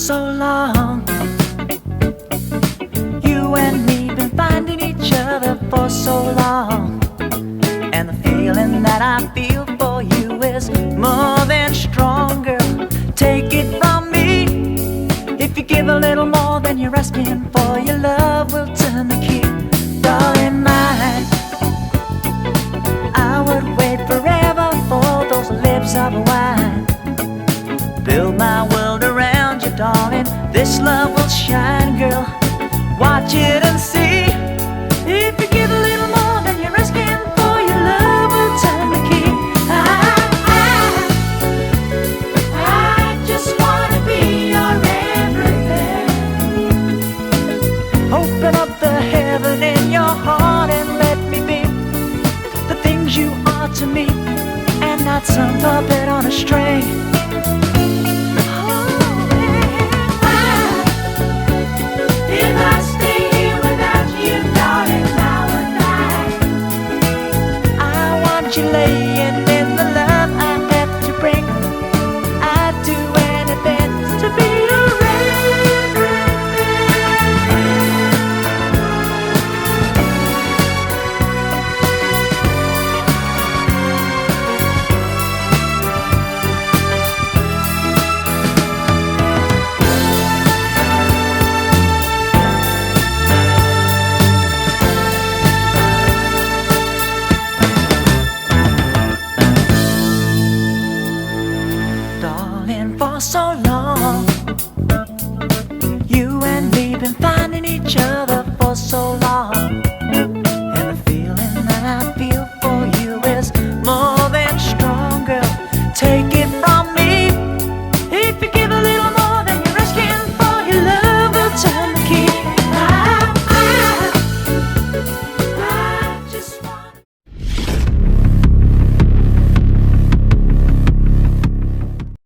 so long. You and me been finding each other for so long, and the feeling that I feel for you is more than stronger. Take it from me, if you give a little more than you're asking for, your love will turn the key. Darling mine, I would wait forever for those lips of wine. Build my world around you, darling. This love will shine, girl. Watch it and see. If you give a little more than you're asking for, your love will turn the key. I just wanna be your everything. Open up the heaven in your heart and let me be the things you are to me, and not some puppet on a string.